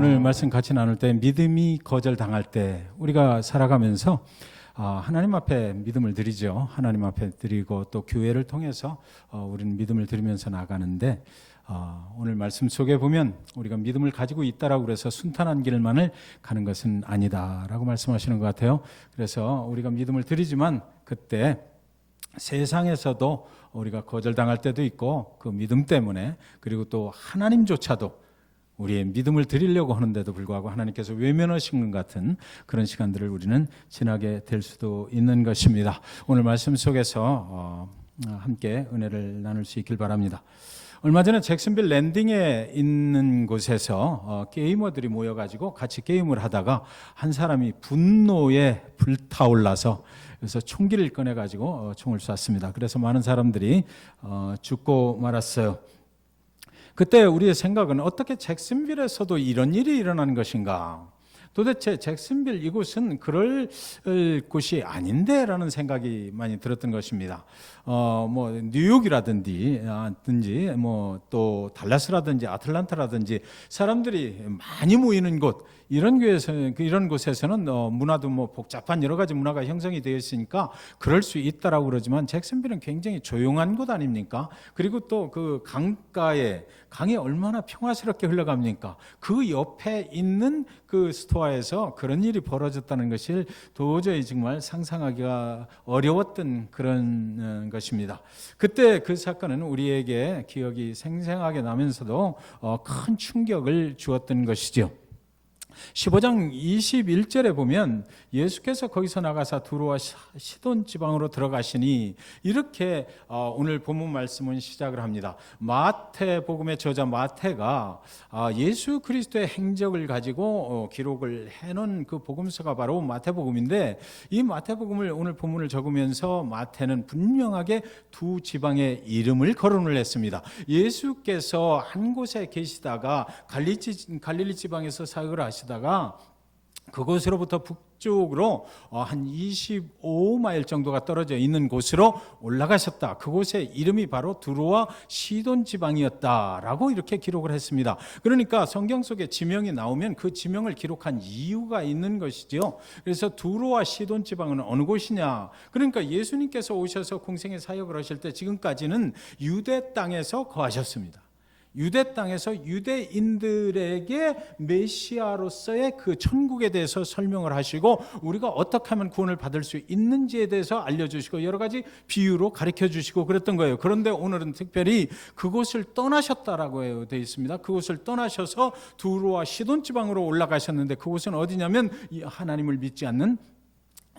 오늘 말씀 같이 나눌 때 믿음이 거절당할 때 우리가 살아가면서 하나님 앞에 믿음을 드리죠. 하나님 앞에 드리고 또 교회를 통해서 우리는 믿음을 드리면서 나가는데 오늘 말씀 속에 보면 우리가 믿음을 가지고 있다라고 그래서 순탄한 길만을 가는 것은 아니다라고 말씀하시는 것 같아요. 그래서 우리가 믿음을 드리지만 그때 세상에서도 우리가 거절당할 때도 있고 그 믿음 때문에 그리고 또 하나님조차도 우리의 믿음을 드리려고 하는데도 불구하고 하나님께서 외면하신 것 같은 그런 시간들을 우리는 지나게 될 수도 있는 것입니다. 오늘 말씀 속에서 함께 은혜를 나눌 수 있길 바랍니다. 얼마 전에 잭슨빌 랜딩에 있는 곳에서 게이머들이 모여가지고 같이 게임을 하다가 한 사람이 분노에 불타올라서 그래서 총기를 꺼내가지고 총을 쐈습니다. 그래서 많은 사람들이 죽고 말았어요. 그때 우리의 생각은 어떻게 잭슨빌에서도 이런 일이 일어난 것인가? 도대체 잭슨빌 이곳은 그럴 곳이 아닌데라는 생각이 많이 들었던 것입니다. 뭐 뉴욕이라든지 뭐 또 달라스라든지 아틀란타라든지 사람들이 많이 모이는 곳 이런 곳에서는 문화도 뭐 복잡한 여러 가지 문화가 형성이 되어 있으니까 그럴 수 있다라고 그러지만 잭슨빌은 굉장히 조용한 곳 아닙니까? 그리고 또 그 강이 얼마나 평화스럽게 흘러갑니까? 그 옆에 있는 그 스토어에서 그런 일이 벌어졌다는 것을 도저히 정말 상상하기가 어려웠던 그런 것입니다. 그때 그 사건은 우리에게 기억이 생생하게 나면서도 큰 충격을 주었던 것이죠. 15장 21절에 보면 예수께서 거기서 나가사 두로와 시돈 지방으로 들어가시니 이렇게 오늘 본문 말씀은 시작을 합니다. 마태복음의 저자 마태가 예수 그리스도의 행적을 가지고 기록을 해놓은 그 복음서가 바로 마태복음인데 이 마태복음을 오늘 본문을 적으면서 마태는 분명하게 두 지방의 이름을 거론을 했습니다. 예수께서 한 곳에 계시다가 갈릴리 지방에서 사역을 하시다가 그곳으로부터 북쪽으로 한 25마일 정도가 떨어져 있는 곳으로 올라가셨다. 그곳의 이름이 바로 두로와 시돈 지방이었다라고 이렇게 기록을 했습니다. 그러니까 성경 속에 지명이 나오면 그 지명을 기록한 이유가 있는 것이죠. 그래서 두로와 시돈 지방은 어느 곳이냐? 그러니까 예수님께서 오셔서 공생의 사역을 하실 때 지금까지는 유대 땅에서 거하셨습니다. 유대 땅에서 유대인들에게 메시아로서의 그 천국에 대해서 설명을 하시고 우리가 어떻게 하면 구원을 받을 수 있는지에 대해서 알려주시고 여러 가지 비유로 가르쳐 주시고 그랬던 거예요. 그런데 오늘은 특별히 그곳을 떠나셨다라고 되어 있습니다. 그곳을 떠나셔서 두로와 시돈 지방으로 올라가셨는데 그곳은 어디냐면 하나님을 믿지 않는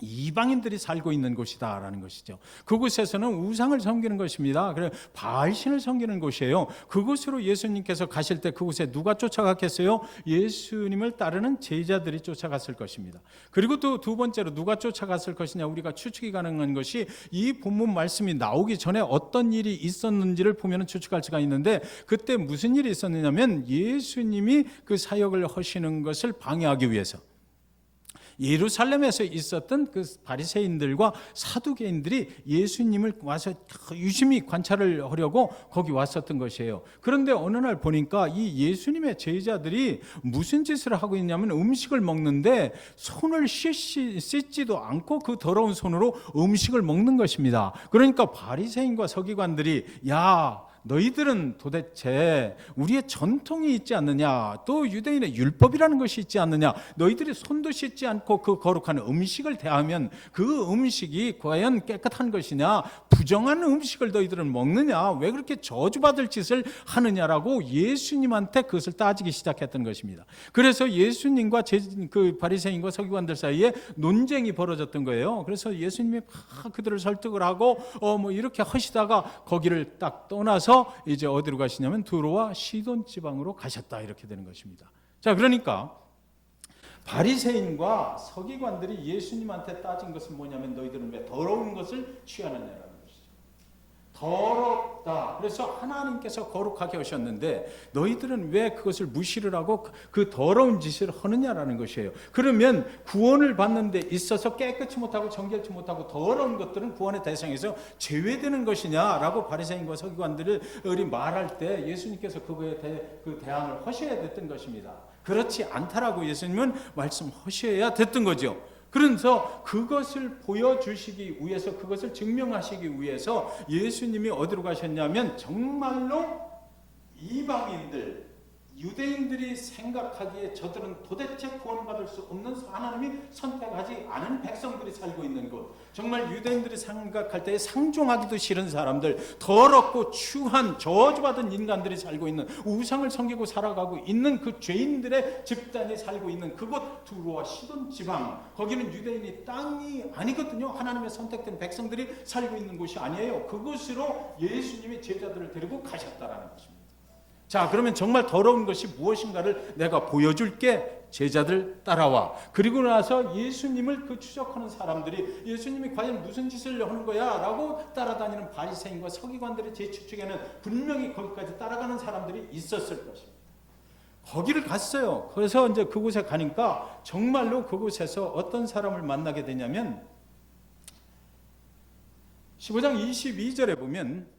이방인들이 살고 있는 곳이다라는 것이죠. 그곳에서는 우상을 섬기는 것입니다. 그래 바알신을 섬기는 곳이에요. 그곳으로 예수님께서 가실 때 그곳에 누가 쫓아갔겠어요? 예수님을 따르는 제자들이 쫓아갔을 것입니다. 그리고 또 두 번째로 누가 쫓아갔을 것이냐 우리가 추측이 가능한 것이 이 본문 말씀이 나오기 전에 어떤 일이 있었는지를 보면 추측할 수가 있는데 그때 무슨 일이 있었느냐면 예수님이 그 사역을 하시는 것을 방해하기 위해서 예루살렘에서 있었던 그 바리새인들과 사두개인들이 예수님을 와서 유심히 관찰을 하려고 거기 왔었던 것이에요. 그런데 어느 날 보니까 이 예수님의 제자들이 무슨 짓을 하고 있냐면 음식을 먹는데 손을 씻지도 않고 그 더러운 손으로 음식을 먹는 것입니다. 그러니까 바리새인과 서기관들이 너희들은 도대체 우리의 전통이 있지 않느냐 또 유대인의 율법이라는 것이 있지 않느냐 너희들이 손도 씻지 않고 그 거룩한 음식을 대하면 그 음식이 과연 깨끗한 것이냐 부정한 음식을 너희들은 먹느냐 왜 그렇게 저주받을 짓을 하느냐라고 예수님한테 그것을 따지기 시작했던 것입니다. 그래서 예수님과 그 바리새인과 서기관들 사이에 논쟁이 벌어졌던 거예요. 그래서 예수님이 그들을 설득을 하고 뭐 이렇게 하시다가 거기를 딱 떠나서 이제 어디로 가시냐면 두로와 시돈 지방으로 가셨다 이렇게 되는 것입니다. 자, 그러니까 바리새인과 서기관들이 예수님한테 따진 것은 뭐냐면 너희들은 왜 더러운 것을 취하느냐라는 것이죠. 더럽다. 그래서 하나님께서 거룩하게 하셨는데 너희들은 왜 그것을 무시를 하고 그 더러운 짓을 하느냐라는 것이에요. 그러면 구원을 받는 데 있어서 깨끗이 못하고 정결치 못하고 더러운 것들은 구원의 대상에서 제외되는 것이냐라고 바리새인과 서기관들이 말할 때 예수님께서 그거에 대해 그 대항을 하셔야 됐던 것입니다. 그렇지 않다라고 예수님은 말씀하셔야 됐던 거죠. 그래서 그것을 보여주시기 위해서, 그것을 증명하시기 위해서 예수님이 어디로 가셨냐면 정말로 이방인들, 유대인들이 생각하기에 저들은 도대체 구원받을 수 없는, 하나님이 선택하지 않은 백성들이 살고 있는 곳, 정말 유대인들이 생각할 때 상종하기도 싫은 사람들, 더럽고 추한 저주받은 인간들이 살고 있는, 우상을 섬기고 살아가고 있는 그 죄인들의 집단이 살고 있는 그곳 두로와 시돈 지방, 거기는 유대인이 땅이 아니거든요. 하나님의 선택된 백성들이 살고 있는 곳이 아니에요. 그곳으로 예수님이 제자들을 데리고 가셨다라는 것입니다. 자, 그러면 정말 더러운 것이 무엇인가를 내가 보여줄게. 제자들 따라와. 그리고 나서 예수님을 그 추적하는 사람들이, 예수님이 과연 무슨 짓을 하는 거야? 라고 따라다니는 바리새인과 서기관들의 제 추측에는 분명히 거기까지 따라가는 사람들이 있었을 것입니다. 거기를 갔어요. 그래서 이제 그곳에 가니까 정말로 그곳에서 어떤 사람을 만나게 되냐면 15장 22절에 보면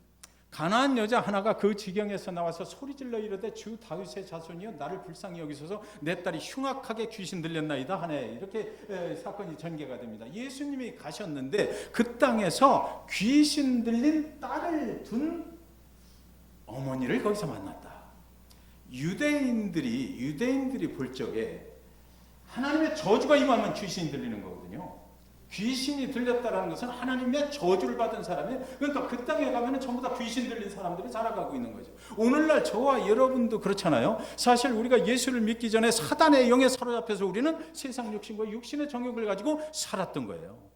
가나안 여자 하나가 그 지경에서 나와서 소리질러 이르되 주 다윗의 자손이여 나를 불쌍히 여기소서 내 딸이 흉악하게 귀신 들렸나이다 하네. 이렇게 사건이 전개가 됩니다. 예수님이 가셨는데 그 땅에서 귀신 들린 딸을 둔 어머니를 거기서 만났다. 유대인들이 볼 적에 하나님의 저주가 임하면 귀신이 들리는 거거든요. 귀신이 들렸다는 것은 하나님의 저주를 받은 사람이, 그러니까 그 땅에 가면 전부 다 귀신 들린 사람들이 살아가고 있는 거죠. 오늘날 저와 여러분도 그렇잖아요. 사실 우리가 예수를 믿기 전에 사단의 영에 사로잡혀서 우리는 세상 욕심과 육신의 정욕을 가지고 살았던 거예요.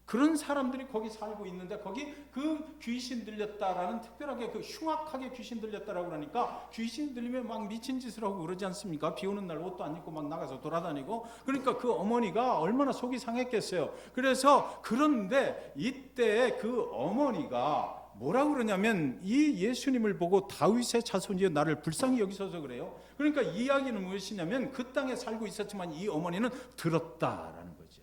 그런 사람들이 거기 살고 있는데, 거기 그 귀신 들렸다라는, 특별하게 그 흉악하게 귀신 들렸다라고 그러니까, 귀신 들리면 막 미친 짓을 하고 그러지 않습니까? 비 오는 날 옷도 안 입고 막 나가서 돌아다니고. 그러니까 그 어머니가 얼마나 속이 상했겠어요. 그래서 그런데 이때 그 어머니가 뭐라고 그러냐면, 이 예수님을 보고 다윗의 자손이여 나를 불쌍히 여기소서 그래요. 그러니까 이야기는 무엇이냐면, 그 땅에 살고 있었지만 이 어머니는 들었다라는 거죠.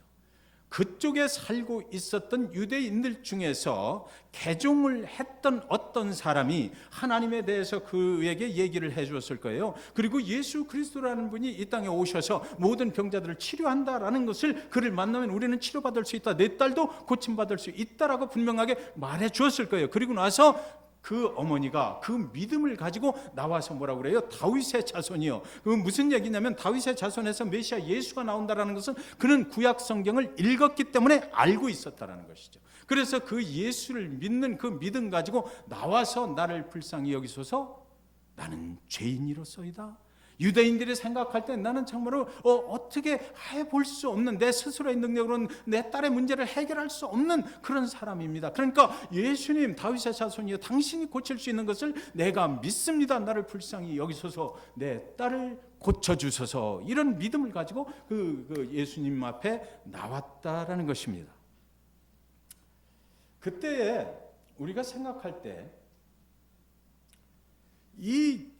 그쪽에 살고 있었던 유대인들 중에서 개종을 했던 어떤 사람이 하나님에 대해서 그에게 얘기를 해 주었을 거예요. 그리고 예수 그리스도라는 분이 이 땅에 오셔서 모든 병자들을 치료한다라는 것을, 그를 만나면 우리는 치료받을 수 있다, 내 딸도 고침받을 수 있다라고 분명하게 말해 주었을 거예요. 그리고 나서 그 어머니가 그 믿음을 가지고 나와서 뭐라고 그래요? 다윗의 자손이요. 그 무슨 얘기냐면, 다윗의 자손에서 메시아 예수가 나온다라는 것은 그는 구약 성경을 읽었기 때문에 알고 있었다라는 것이죠. 그래서 그 예수를 믿는 그 믿음 가지고 나와서 나를 불쌍히 여기소서 나는 죄인이로소이다. 유대인들이 생각할 때 나는 정말로 어떻게 해볼 수 없는, 내 스스로의 능력으로는 내 딸의 문제를 해결할 수 없는 그런 사람입니다. 그러니까 예수님, 다윗의 자손이여 당신이 고칠 수 있는 것을 내가 믿습니다. 나를 불쌍히 여기소서 내 딸을 고쳐주소서. 이런 믿음을 가지고 그 예수님 앞에 나왔다라는 것입니다. 그때에 우리가 생각할 때 이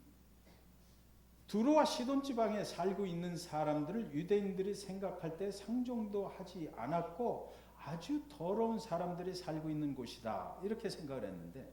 두로와 시돈 지방에 살고 있는 사람들을 유대인들이 생각할 때 상종도 하지 않았고 아주 더러운 사람들이 살고 있는 곳이다, 이렇게 생각을 했는데,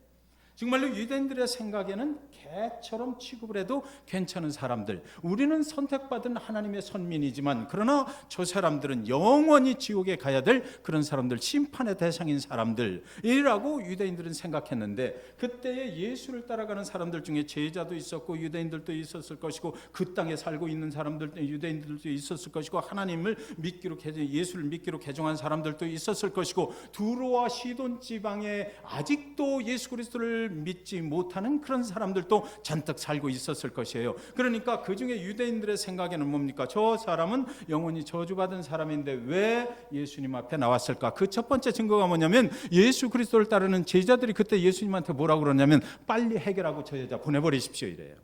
정말로 유대인들의 생각에는 개처럼 취급을 해도 괜찮은 사람들, 우리는 선택받은 하나님의 선민이지만 그러나 저 사람들은 영원히 지옥에 가야 될 그런 사람들, 심판의 대상인 사람들이라고 유대인들은 생각했는데, 그때에 예수를 따라가는 사람들 중에 제자도 있었고 유대인들도 있었을 것이고, 그 땅에 살고 있는 사람들 유대인들도 있었을 것이고, 하나님을 믿기로 예수를 믿기로 개종한 사람들도 있었을 것이고, 두로와 시돈 지방에 아직도 예수 그리스도를 믿지 못하는 그런 사람들도 잔뜩 살고 있었을 것이에요. 그러니까 그 중에 유대인들의 생각에는 뭡니까? 저 사람은 영원히 저주받은 사람인데 왜 예수님 앞에 나왔을까? 그 첫 번째 증거가 뭐냐면, 예수 그리스도를 따르는 제자들이 그때 예수님한테 뭐라고 그러냐면, 빨리 해결하고 저 여자 보내버리십시오 이래요.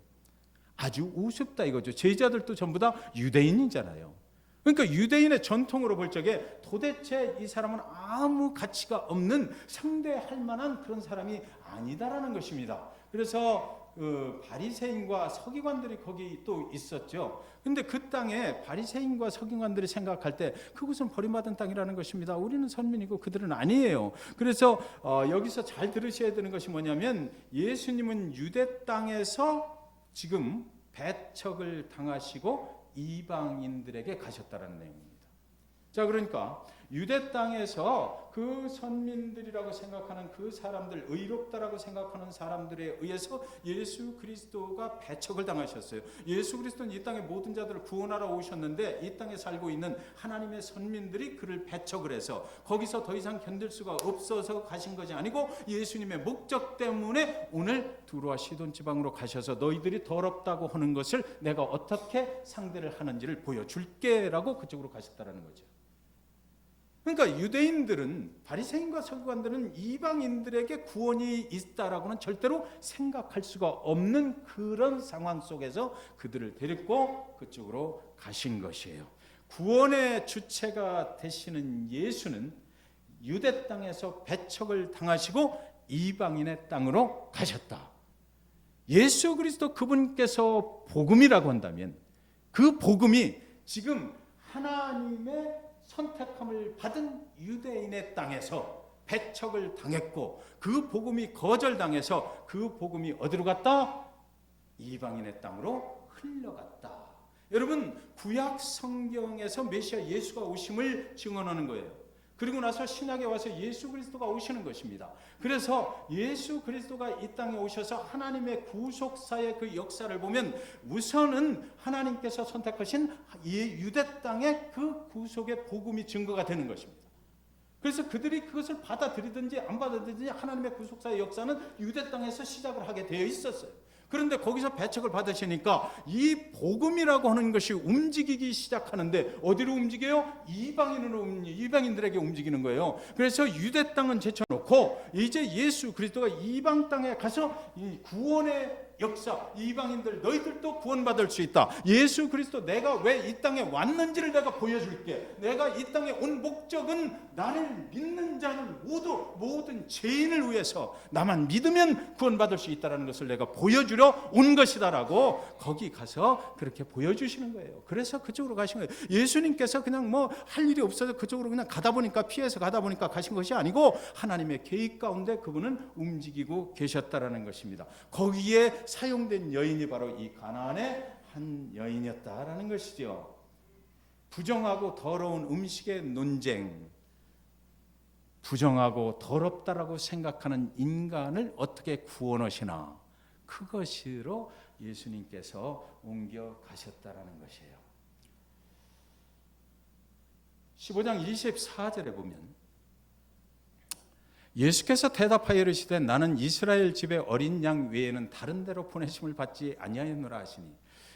아주 우습다 이거죠. 제자들도 전부 다 유대인이잖아요. 그러니까 유대인의 전통으로 볼 적에 도대체 이 사람은 아무 가치가 없는, 상대할 만한 그런 사람이 아니다라는 것입니다. 그래서 바리새인과 서기관들이 거기 또 있었죠. 근데 그 땅에 바리새인과 서기관들이 생각할 때 그곳은 버림받은 땅이라는 것입니다. 우리는 선민이고 그들은 아니에요. 그래서 여기서 잘 들으셔야 되는 것이 뭐냐면, 예수님은 유대 땅에서 지금 배척을 당하시고 이방인들에게 가셨다는 내용입니다. 자, 그러니까 유대 땅에서 그 선민들이라고 생각하는 그 사람들, 의롭다라고 생각하는 사람들에 의해서 예수 그리스도가 배척을 당하셨어요. 예수 그리스도는 이 땅의 모든 자들을 구원하러 오셨는데 이 땅에 살고 있는 하나님의 선민들이 그를 배척을 해서 거기서 더 이상 견딜 수가 없어서 가신 것이 아니고 예수님의 목적 때문에 오늘 두로와 시돈 지방으로 가셔서 너희들이 더럽다고 하는 것을 내가 어떻게 상대를 하는지를 보여줄게라고 그쪽으로 가셨다는 거죠. 그러니까 유대인들은, 바리새인과 서기관들은 이방인들에게 구원이 있다라고는 절대로 생각할 수가 없는 그런 상황 속에서 그들을 데리고 그쪽으로 가신 것이에요. 구원의 주체가 되시는 예수는 유대 땅에서 배척을 당하시고 이방인의 땅으로 가셨다. 예수 그리스도 그분께서 복음이라고 한다면 그 복음이 지금 하나님의 선택함을 받은 유대인의 땅에서 배척을 당했고 그 복음이 거절당해서 그 복음이 어디로 갔다? 이방인의 땅으로 흘러갔다. 여러분, 구약 성경에서 메시아 예수가 오심을 증언하는 거예요. 그리고 나서 신약에 와서 예수 그리스도가 오시는 것입니다. 그래서 예수 그리스도가 이 땅에 오셔서 하나님의 구속사의 그 역사를 보면 우선은 하나님께서 선택하신 유대 땅의 그 구속의 복음이 증거가 되는 것입니다. 그래서 그들이 그것을 받아들이든지 안 받아들이든지 하나님의 구속사의 역사는 유대 땅에서 시작을 하게 되어 있었어요. 그런데 거기서 배척을 받으시니까 이 복음이라고 하는 것이 움직이기 시작하는데 어디로 움직여요? 이방인들에게 움직이는 거예요. 그래서 유대 땅은 제쳐놓고 이제 예수 그리스도가 이방 땅에 가서 이 구원의 역사, 이방인들 너희들도 구원받을 수 있다. 예수 그리스도 내가 왜 이 땅에 왔는지를 내가 보여줄게. 내가 이 땅에 온 목적은 나를 믿는 자는 모든 죄인을 위해서 나만 믿으면 구원받을 수 있다는 것을 내가 보여주려 온 것이다라고 거기 가서 그렇게 보여주시는 거예요. 그래서 그쪽으로 가신 거예요. 예수님께서 그냥 뭐 할 일이 없어서 그쪽으로 그냥 가다 보니까 피해서 가다 보니까 가신 것이 아니고 하나님의 계획 가운데 그분은 움직이고 계셨다라는 것입니다. 거기에 사용된 여인이 바로 이 가나안의 한 여인이었다라는 것이죠. 부정하고 더러운 음식의 논쟁, 부정하고 더럽다라고 생각하는 인간을 어떻게 구원하시나, 그것으로 예수님께서 옮겨 가셨다라는 것이에요. 15장 24절에 보면 예수께서 대답하여 이르시되 나는 이스라엘 집의 어린 양 외에는 다른 데로 보내심을 받지 아니하였노라 하시니,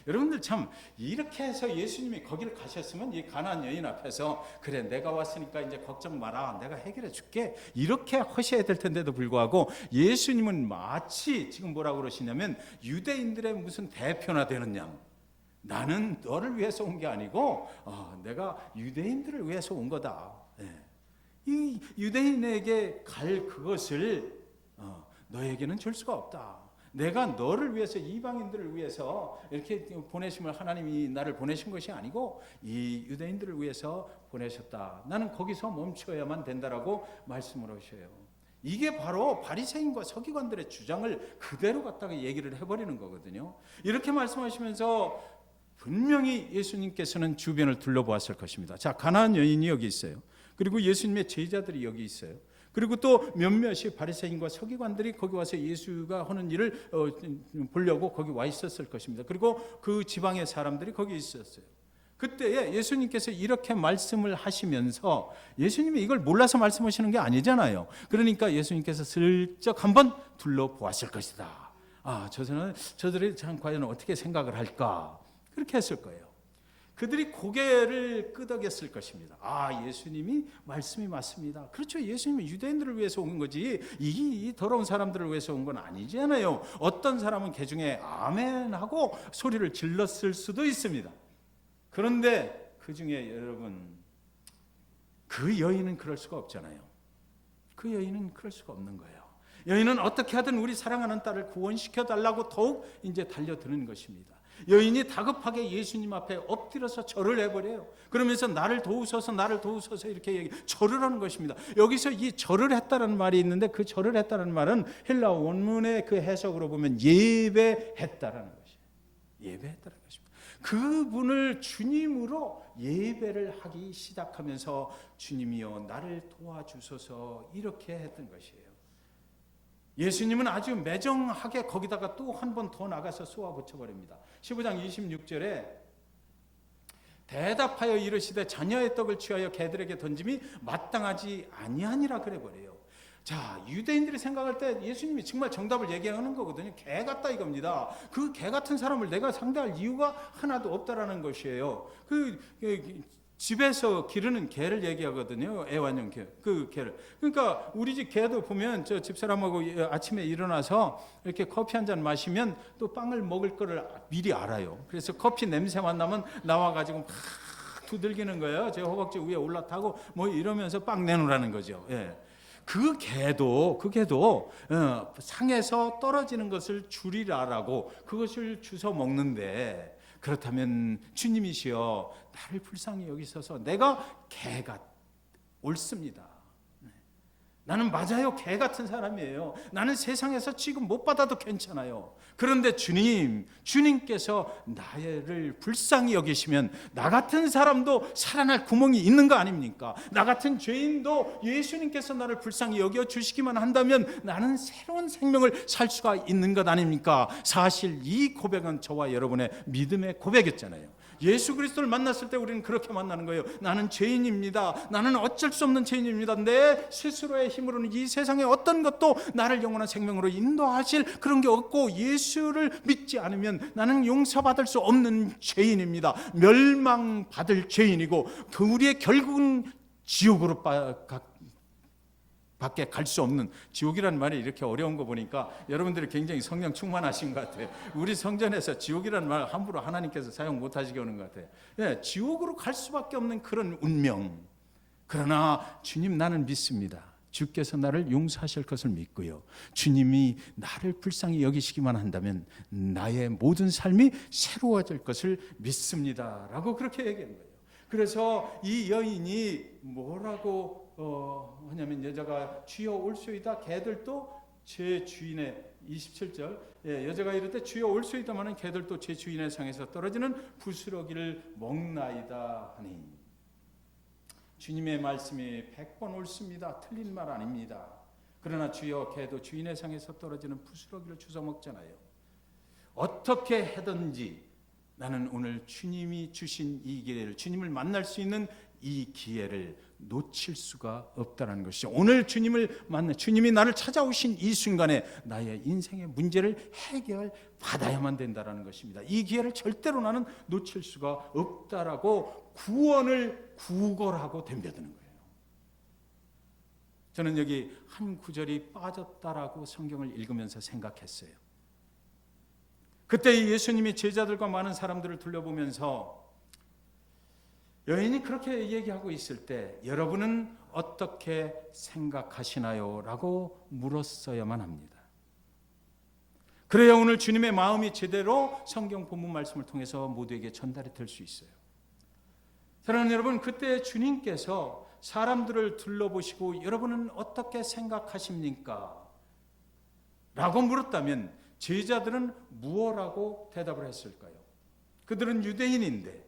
여러분들 참 이렇게 해서 예수님이 거기를 가셨으면 이 가나안 여인 앞에서 그래 내가 왔으니까 이제 걱정 마라 내가 해결해 줄게 이렇게 하셔야 될 텐데도 불구하고 예수님은 마치 지금 뭐라고 그러시냐면 유대인들의 무슨 대표나 되는 양, 나는 너를 위해서 온 게 아니고 내가 유대인들을 위해서 온 거다. 이 유대인에게 갈 그것을 너에게는 줄 수가 없다. 내가 너를 위해서, 이방인들을 위해서 이렇게 보내심을, 하나님이 나를 보내신 것이 아니고 이 유대인들을 위해서 보내셨다. 나는 거기서 멈춰야만 된다라고 말씀을 하셔요. 이게 바로 바리새인과 서기관들의 주장을 그대로 갖다가 얘기를 해버리는 거거든요. 이렇게 말씀하시면서 분명히 예수님께서는 주변을 둘러보았을 것입니다. 자, 가나안 여인이 여기 있어요. 그리고 예수님의 제자들이 여기 있어요. 그리고 또 몇몇이 바리새인과 서기관들이 거기 와서 예수가 하는 일을 보려고 거기 와 있었을 것입니다. 그리고 그 지방의 사람들이 거기 있었어요. 그때에 예수님께서 이렇게 말씀을 하시면서 예수님이 이걸 몰라서 말씀하시는 게 아니잖아요. 그러니까 예수님께서 슬쩍 한번 둘러보았을 것이다. 저들이 참 과연 어떻게 생각을 할까? 그렇게 했을 거예요. 그들이 고개를 끄덕였을 것입니다. 예수님이 말씀이 맞습니다. 그렇죠. 예수님은 유대인들을 위해서 온 거지 이 더러운 사람들을 위해서 온 건 아니잖아요. 어떤 사람은 개중에 아멘하고 소리를 질렀을 수도 있습니다. 그런데 그 중에 여러분, 그 여인은 그럴 수가 없잖아요. 그 여인은 그럴 수가 없는 거예요. 여인은 어떻게 하든 우리 사랑하는 딸을 구원시켜 달라고 더욱 이제 달려드는 것입니다. 여인이 다급하게 예수님 앞에 엎드려서 절을 해버려요. 그러면서 나를 도우소서 이렇게 절을 하는 것입니다. 여기서 이 절을 했다는 말이 있는데 그 절을 했다는 말은 헬라 원문의 그 해석으로 보면 예배했다라는 것이에요. 예배했다는 것입니다. 그분을 주님으로 예배를 하기 시작하면서 주님이여 나를 도와주소서 이렇게 했던 것이에요. 예수님은 아주 매정하게 거기다가 또 한 번 더 나가서 쏘아붙여버립니다. 15장 26절에 대답하여 이르시되 자녀의 떡을 취하여 개들에게 던짐이 마땅하지 아니하니라 그래버려요. 자, 유대인들이 생각할 때 예수님이 정말 정답을 얘기하는 거거든요. 개 같다 이겁니다. 그 개 같은 사람을 내가 상대할 이유가 하나도 없다라는 것이에요. 집에서 기르는 개를 얘기하거든요. 애완용 개, 그 개를. 그러니까 우리 집 개도 보면 저 집사람하고 아침에 일어나서 이렇게 커피 한 잔 마시면 또 빵을 먹을 거를 미리 알아요. 그래서 커피 냄새만 나면 나와가지고 막 두들기는 거예요. 제 허벅지 위에 올라타고 뭐 이러면서 빵 내놓으라는 거죠. 예. 그 개도 상에서 떨어지는 것을 줄이라라고 그것을 주워 먹는데, 그렇다면 주님이시여 나를 불쌍히 여기셔서 내가 개가 옳습니다. 나는 맞아요. 개 같은 사람이에요. 나는 세상에서 지금 못 받아도 괜찮아요. 그런데 주님께서 나를 불쌍히 여기시면 나 같은 사람도 살아날 구멍이 있는 거 아닙니까? 나 같은 죄인도 예수님께서 나를 불쌍히 여겨주시기만 한다면 나는 새로운 생명을 살 수가 있는 것 아닙니까? 사실 이 고백은 저와 여러분의 믿음의 고백이었잖아요. 예수 그리스도를 만났을 때 우리는 그렇게 만나는 거예요. 나는 죄인입니다. 나는 어쩔 수 없는 죄인입니다. 내 스스로의 힘으로는 이 세상의 어떤 것도 나를 영원한 생명으로 인도하실 그런 게 없고, 예수를 믿지 않으면 나는 용서받을 수 없는 죄인입니다. 멸망받을 죄인이고 그 우리의 결국은 지옥으로 밖에 갈 수 없는, 지옥이라는 말이 이렇게 어려운 거 보니까 여러분들이 굉장히 성령 충만하신 것 같아요. 우리 성전에서 지옥이라는 말 함부로 하나님께서 사용 못 하시게 하는 것 같아요. 예, 지옥으로 갈 수밖에 없는 그런 운명. 그러나 주님 나는 믿습니다. 주께서 나를 용서하실 것을 믿고요. 주님이 나를 불쌍히 여기시기만 한다면 나의 모든 삶이 새로워질 것을 믿습니다. 라고 그렇게 얘기한 거예요. 그래서 이 여인이 뭐라고 하냐면, 여자가 주여 올소이다, 개들도 제 주인의 27절, 여자가 이럴 때 주여 올소이다마는 개들도 제 주인의 상에서 떨어지는 부스러기를 먹나이다 하니, 주님의 말씀이 100번 옳습니다. 틀린 말 아닙니다. 그러나 주여 개도 주인의 상에서 떨어지는 부스러기를 주워 먹잖아요. 어떻게 해든지 나는 오늘 주님이 주신 이 기회를, 주님을 만날 수 있는 이 기회를 놓칠 수가 없다는 것이죠. 오늘 주님이 나를 찾아오신 이 순간에 나의 인생의 문제를 해결받아야만 된다는 것입니다. 이 기회를 절대로 나는 놓칠 수가 없다라고 구원을 구걸하고 덤벼드는 거예요. 저는 여기 한 구절이 빠졌다라고 성경을 읽으면서 생각했어요. 그때 예수님이 제자들과 많은 사람들을 둘러보면서 여인이 그렇게 얘기하고 있을 때 여러분은 어떻게 생각하시나요? 라고 물었어야만 합니다. 그래야 오늘 주님의 마음이 제대로 성경 본문 말씀을 통해서 모두에게 전달이 될 수 있어요. 사랑하는 여러분, 그때 주님께서 사람들을 둘러보시고 여러분은 어떻게 생각하십니까? 라고 물었다면 제자들은 무엇라고 대답을 했을까요? 그들은 유대인인데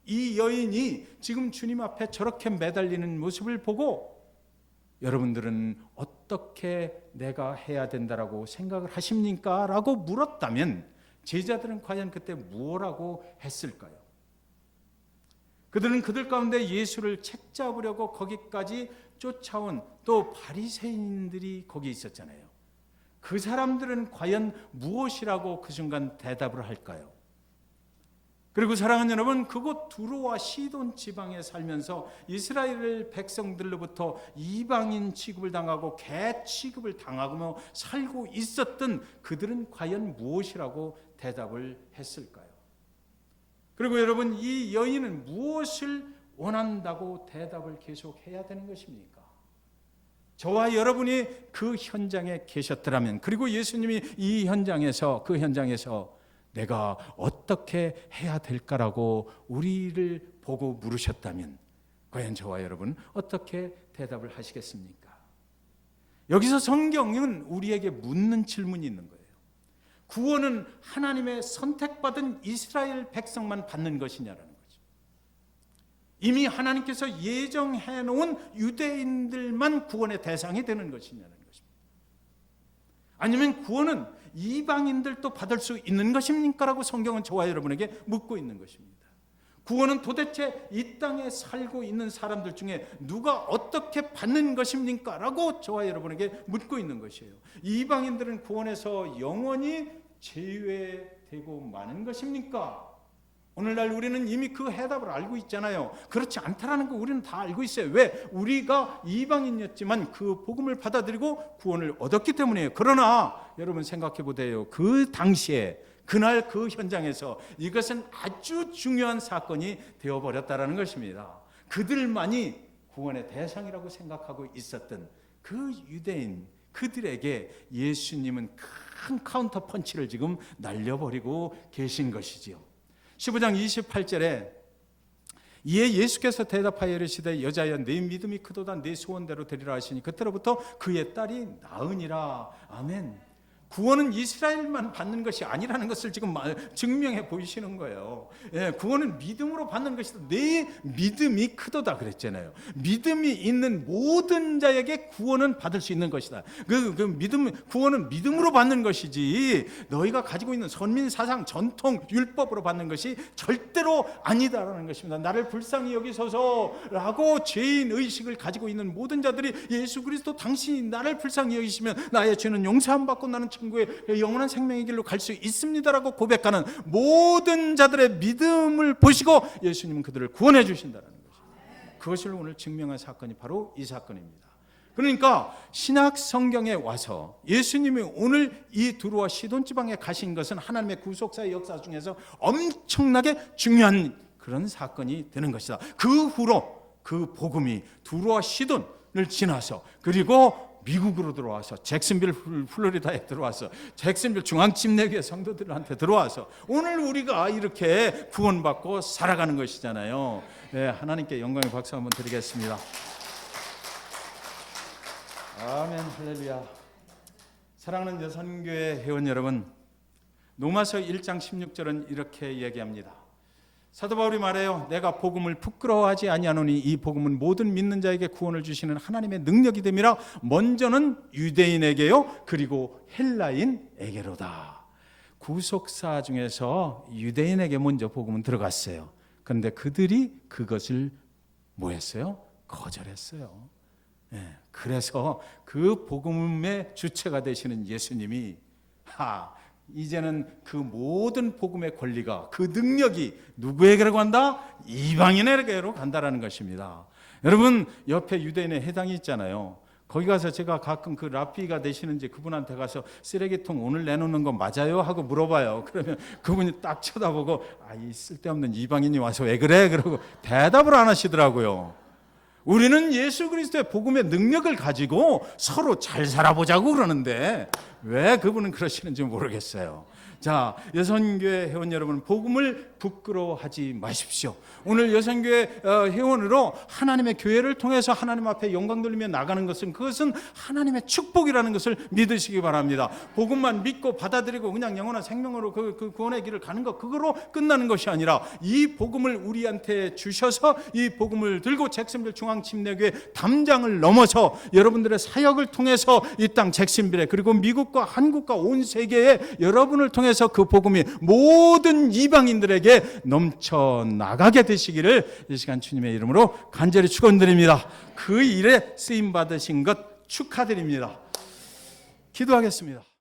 이 여인이 지금 주님 앞에 저렇게 매달리는 모습을 보고 여러분들은 어떻게 내가 해야 된다라고 생각을 하십니까? 라고 물었다면 제자들은 과연 그때 무엇라고 했을까요? 그들은 그들 가운데 예수를 책잡으려고 거기까지 쫓아온 또 바리새인들이 거기 있었잖아요. 그 사람들은 과연 무엇이라고 그 순간 대답을 할까요? 그리고 사랑하는 여러분, 그곳 두로와 시돈 지방에 살면서 이스라엘 백성들로부터 이방인 취급을 당하고 개 취급을 당하며 살고 있었던 그들은 과연 무엇이라고 대답을 했을까요? 그리고 여러분, 이 여인은 무엇을 원한다고 대답을 계속해야 되는 것입니까? 저와 여러분이 그 현장에 계셨더라면, 그리고 예수님이 그 현장에서 내가 어떻게 해야 될까라고 우리를 보고 물으셨다면 과연 저와 여러분 어떻게 대답을 하시겠습니까? 여기서 성경은 우리에게 묻는 질문이 있는 거예요. 구원은 하나님의 선택받은 이스라엘 백성만 받는 것이냐라는 거죠. 이미 하나님께서 예정해 놓은 유대인들만 구원의 대상이 되는 것이냐는 것입니다. 아니면 구원은 이방인들도 받을 수 있는 것입니까? 라고 성경은 저와 여러분에게 묻고 있는 것입니다. 구원은 도대체 이 땅에 살고 있는 사람들 중에 누가 어떻게 받는 것입니까? 라고 저와 여러분에게 묻고 있는 것이에요. 이방인들은 구원에서 영원히 제외되고 마는 것입니까? 오늘날 우리는 이미 그 해답을 알고 있잖아요. 그렇지 않다라는 거 우리는 다 알고 있어요. 왜? 우리가 이방인이었지만 그 복음을 받아들이고 구원을 얻었기 때문이에요. 그러나 여러분 생각해 보세요. 그 당시에 그날 그 현장에서 이것은 아주 중요한 사건이 되어버렸다는 것입니다. 그들만이 구원의 대상이라고 생각하고 있었던 그 유대인, 그들에게 예수님은 큰 카운터 펀치를 지금 날려버리고 계신 것이지요. 15장 28절에 이에 예수께서 대답하여 이르시되 여자여 내 믿음이 크도다 내 소원대로 되리라 하시니 그때로부터 그의 딸이 나으니라. 아멘. 구원은 이스라엘만 받는 것이 아니라는 것을 지금 증명해 보이시는 거예요. 예, 구원은 믿음으로 받는 것이다. 내 믿음이 크도다 그랬잖아요. 믿음이 있는 모든 자에게 구원은 받을 수 있는 것이다. 구원은 믿음으로 받는 것이지 너희가 가지고 있는 선민 사상, 전통, 율법으로 받는 것이 절대로 아니다라는 것입니다. 나를 불쌍히 여기소서라고 죄인 의식을 가지고 있는 모든 자들이 예수 그리스도 당신이 나를 불쌍히 여기시면 나의 죄는 용서함 받고 나는 천국의 영원한 생명의 길로 갈 수 있습니다라고 고백하는 모든 자들의 믿음을 보시고 예수님은 그들을 구원해 주신다는 것입니다. 그것을 오늘 증명한 사건이 바로 이 사건입니다. 그러니까 신약 성경에 와서 예수님이 오늘 이 두로와 시돈 지방에 가신 것은 하나님의 구속사의 역사 중에서 엄청나게 중요한 그런 사건이 되는 것이다. 그 후로 그 복음이 두로와 시돈을 지나서 그리고 미국으로 들어와서 잭슨빌 플로리다에 들어와서 잭슨빌 중앙침례교회 성도들한테 들어와서 오늘 우리가 이렇게 구원받고 살아가는 것이잖아요. 네, 하나님께 영광의 박수 한번 드리겠습니다. 아멘 할렐루야. 사랑하는 여선교회 회원 여러분, 로마서 1장 16절은 이렇게 얘기합니다. 사도 바울이 말해요. 내가 복음을 부끄러워하지 아니하노니 이 복음은 모든 믿는 자에게 구원을 주시는 하나님의 능력이 됨이라. 먼저는 유대인에게요 그리고 헬라인에게로다. 구속사 중에서 유대인에게 먼저 복음은 들어갔어요. 그런데 그들이 그것을 뭐 했어요? 거절했어요. 그래서 그 복음의 주체가 되시는 예수님이 이제는 그 모든 복음의 권리가 그 능력이 누구에게로 간다? 이방인에게로 간다라는 것입니다. 여러분 옆에 유대인의 회당이 있잖아요. 거기 가서 제가 가끔 그 랍비가 되시는지 그분한테 가서 쓰레기통 오늘 내놓는 거 맞아요? 하고 물어봐요. 그러면 그분이 딱 쳐다보고 이 쓸데없는 이방인이 와서 왜 그래? 그러고 대답을 안 하시더라고요. 우리는 예수 그리스도의 복음의 능력을 가지고 서로 잘 살아보자고 그러는데 왜 그분은 그러시는지 모르겠어요. 자, 여선교회 회원 여러분, 복음을 부끄러워하지 마십시오. 오늘 여선교회 회원으로 하나님의 교회를 통해서 하나님 앞에 영광 돌리며 나가는 것은 그것은 하나님의 축복이라는 것을 믿으시기 바랍니다. 복음만 믿고 받아들이고 그냥 영원한 생명으로 그 구원의 길을 가는 것, 그거로 끝나는 것이 아니라 이 복음을 우리한테 주셔서 이 복음을 들고 잭슨빌 중앙침례교회 담장을 넘어서 여러분들의 사역을 통해서 이 땅 잭슨빌에 그리고 미국과 한국과 온 세계에 여러분을 통해서 그 복음이 모든 이방인들에게 넘쳐나가게 되시기를 이 시간 주님의 이름으로 간절히 축원드립니다. 그 일에 쓰임 받으신 것 축하드립니다. 기도하겠습니다.